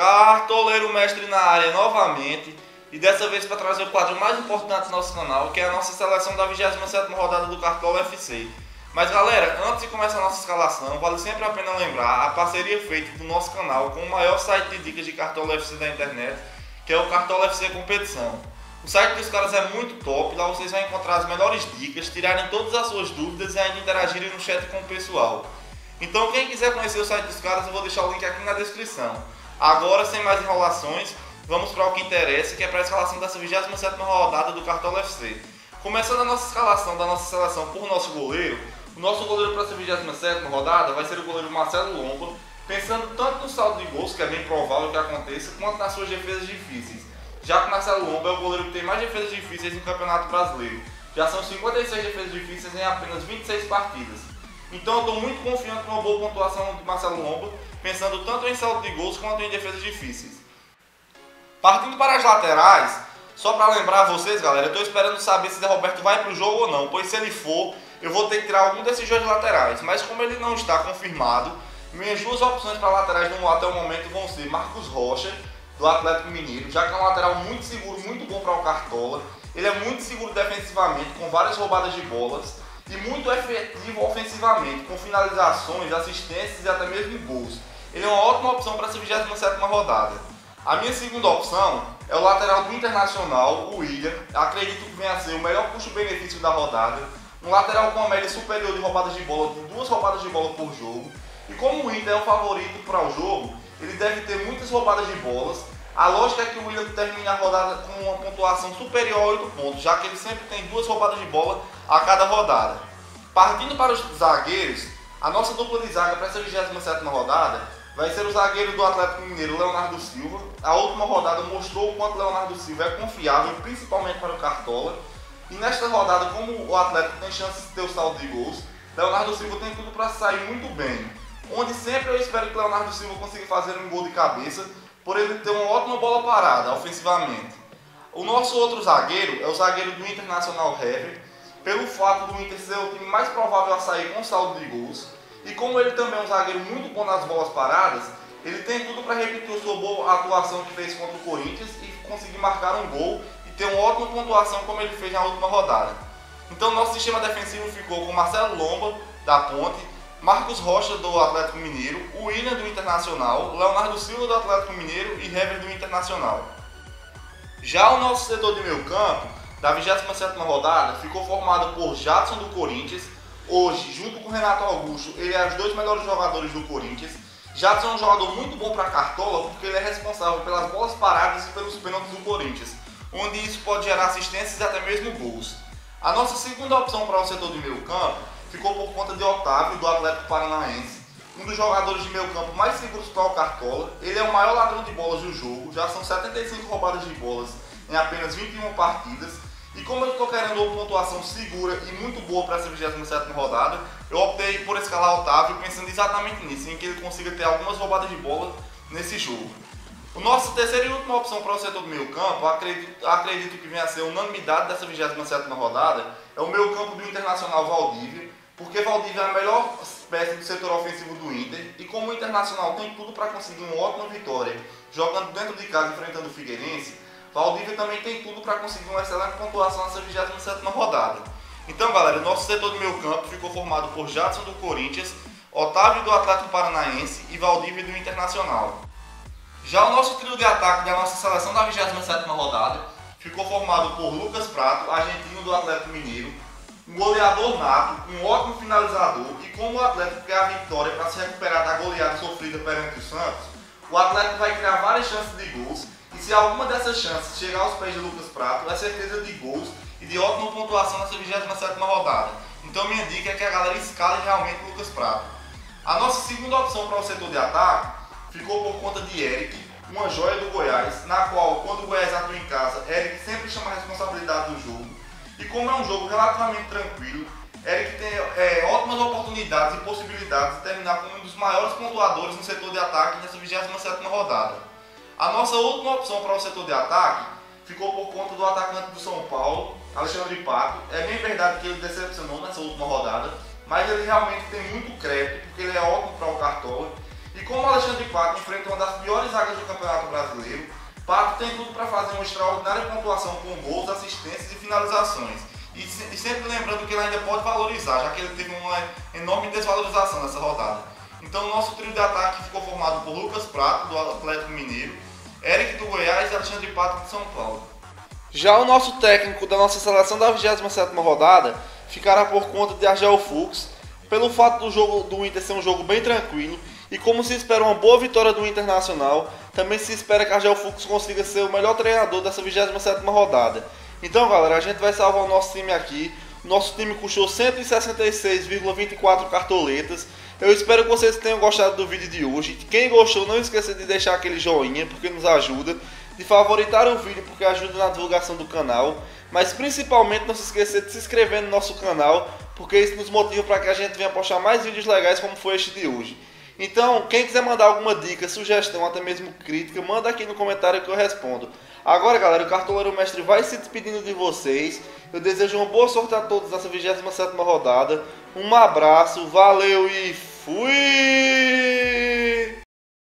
Cartoleiro Mestre na área novamente, e dessa vez para trazer o quadro mais importante do nosso canal, que é a nossa seleção da 27ª rodada do Cartola FC. Mas galera, antes de começar a nossa escalação, vale sempre a pena lembrar a parceria feita do nosso canal com o maior site de dicas de Cartola FC da internet, que é o Cartola FC Competição. O site dos caras é muito top, lá vocês vão encontrar as melhores dicas, tirarem todas as suas dúvidas e ainda interagirem no chat com o pessoal. Então quem quiser conhecer o site dos caras, eu vou deixar o link aqui na descrição. Agora, sem mais enrolações, vamos para o que interessa, que é para a escalação dessa 27ª rodada do Cartola FC. Começando a nossa escalação da nossa seleção por nosso goleiro, o nosso goleiro para essa 27ª rodada vai ser o goleiro Marcelo Lomba, pensando tanto no saldo de gols, que é bem provável que aconteça, quanto nas suas defesas difíceis, já que Marcelo Lomba é o goleiro que tem mais defesas difíceis no Campeonato Brasileiro. Já são 56 defesas difíceis em apenas 26 partidas. Então eu estou muito confiante numa boa pontuação de Marcelo Lomba, pensando tanto em saldo de gols quanto em defesas difíceis. Partindo para as laterais, só para lembrar vocês, galera, eu estou esperando saber se Zé Roberto vai para o jogo ou não, pois se ele for, eu vou ter que tirar algum desses dois laterais. Mas como ele não está confirmado, minhas duas opções para laterais até o momento vão ser Marcos Rocha, do Atlético Mineiro, já que é um lateral muito seguro, muito bom para o Cartola. Ele é muito seguro defensivamente, com várias roubadas de bolas, e muito efetivo ofensivamente, com finalizações, assistências e até mesmo gols. Ele é uma ótima opção para essa 27ª rodada. A minha segunda opção é o lateral do Internacional, o William. Acredito que venha a ser o melhor custo-benefício da rodada. Um lateral com uma média superior de roubadas de bola, de 2 roubadas de bola por jogo. E como o Inter é o favorito para o jogo, ele deve ter muitas roubadas de bolas. A lógica é que o William termine a rodada com uma pontuação superior a 8 pontos, já que ele sempre tem 2 roubadas de bola a cada rodada. Partindo para os zagueiros, a nossa dupla de zaga para essa 27ª rodada vai ser o zagueiro do Atlético Mineiro, Leonardo Silva. A última rodada mostrou o quanto Leonardo Silva é confiável, principalmente para o Cartola. E nesta rodada, como o Atlético tem chance de ter o saldo de gols, Leonardo Silva tem tudo para sair muito bem. Onde sempre eu espero que Leonardo Silva consiga fazer um gol de cabeça, por ele ter uma ótima bola parada, ofensivamente. O nosso outro zagueiro é o zagueiro do Internacional Hever, pelo fato do Inter ser o time mais provável a sair com saldo de gols. E como ele também é um zagueiro muito bom nas bolas paradas, ele tem tudo para repetir a sua boa atuação que fez contra o Corinthians e conseguir marcar um gol e ter uma ótima pontuação como ele fez na última rodada. Então nosso sistema defensivo ficou com Marcelo Lomba, da Ponte, Marcos Rocha, do Atlético Mineiro, o William, do Internacional, Leonardo Silva, do Atlético Mineiro e Hever, do Internacional. Já o nosso setor de meio campo, da 27ª rodada, ficou formado por Jadson, do Corinthians. Hoje, junto com Renato Augusto, ele é os 2 melhores jogadores do Corinthians. Jadson é um jogador muito bom para a Cartola, porque ele é responsável pelas bolas paradas e pelos pênaltis do Corinthians, onde isso pode gerar assistências e até mesmo gols. A nossa segunda opção para o setor de meio campo ficou por conta de Otávio, do Atlético Paranaense, um dos jogadores de meio campo mais seguros para o Cartola. Ele é o maior ladrão de bolas do jogo, já são 75 roubadas de bolas em apenas 21 partidas. E como eu estou querendo uma pontuação segura e muito boa para essa 27ª rodada, eu optei por escalar Otávio, pensando exatamente nisso, em que ele consiga ter algumas roubadas de bola nesse jogo. O nosso terceira e última opção para o setor do meio campo, acredito que venha a ser unanimidade dessa 27ª rodada, é o meio campo do Internacional Valdívia, porque Valdívia é a melhor peça do setor ofensivo do Inter, e como o Internacional tem tudo para conseguir uma ótima vitória, jogando dentro de casa enfrentando o Figueirense, Valdívia também tem tudo para conseguir uma excelente pontuação nessa 27ª rodada. Então galera, o nosso setor do meio campo ficou formado por Jadson, do Corinthians, Otávio, do Atlético Paranaense e Valdívia, do Internacional. Já o nosso trio de ataque da nossa seleção da 27ª rodada ficou formado por Lucas Prato, argentino do Atlético Mineiro, um goleador nato, um ótimo finalizador, e como o Atlético quer a vitória para se recuperar da goleada sofrida perante o Santos, o Atlético vai criar várias chances de gols, e se alguma dessas chances chegar aos pés de Lucas Prato, é certeza de gols e de ótima pontuação nessa 27ª rodada. Então minha dica é que a galera escale realmente Lucas Prato. A nossa segunda opção para o setor de ataque ficou por conta de Eric, uma joia do Goiás, na qual, quando o Goiás atua em casa, Eric sempre chama a responsabilidade do jogo. E como é um jogo relativamente tranquilo, Eric tem ótimas oportunidades e possibilidades de terminar como um dos maiores pontuadores no setor de ataque nessa 27ª rodada. A nossa última opção para o setor de ataque ficou por conta do atacante do São Paulo, Alexandre Pato. É bem verdade que ele decepcionou nessa última rodada, mas ele realmente tem muito crédito, porque ele é ótimo para o Cartola. E como o Alexandre Pato enfrenta uma das piores zagas do Campeonato Brasileiro, Pato tem tudo para fazer uma extraordinária pontuação com gols, assistências e finalizações. E sempre lembrando que ele ainda pode valorizar, já que ele teve uma enorme desvalorização nessa rodada. Então o nosso trio de ataque ficou formado por Lucas Prato, do Atlético Mineiro, Eric do Goiás e Alexandre Pato de São Paulo. Já o nosso técnico da nossa seleção da 27ª rodada ficará por conta de Argel Fux, pelo fato do jogo do Inter ser um jogo bem tranquilo, e como se espera uma boa vitória do Internacional, também se espera que Argel Fux consiga ser o melhor treinador dessa 27ª rodada. Então galera, a gente vai salvar o nosso time aqui. O nosso time custou 166,24 cartoletas. Eu espero que vocês tenham gostado do vídeo de hoje. Quem gostou, não esqueça de deixar aquele joinha, porque nos ajuda. De favoritar o vídeo, porque ajuda na divulgação do canal. Mas principalmente não se esqueça de se inscrever no nosso canal, porque isso nos motiva para que a gente venha postar mais vídeos legais como foi este de hoje. Então, quem quiser mandar alguma dica, sugestão, até mesmo crítica, manda aqui no comentário que eu respondo. Agora galera, o Cartoleiro Mestre vai se despedindo de vocês. Eu desejo uma boa sorte a todos nessa 27ª rodada. Um abraço, valeu e fui!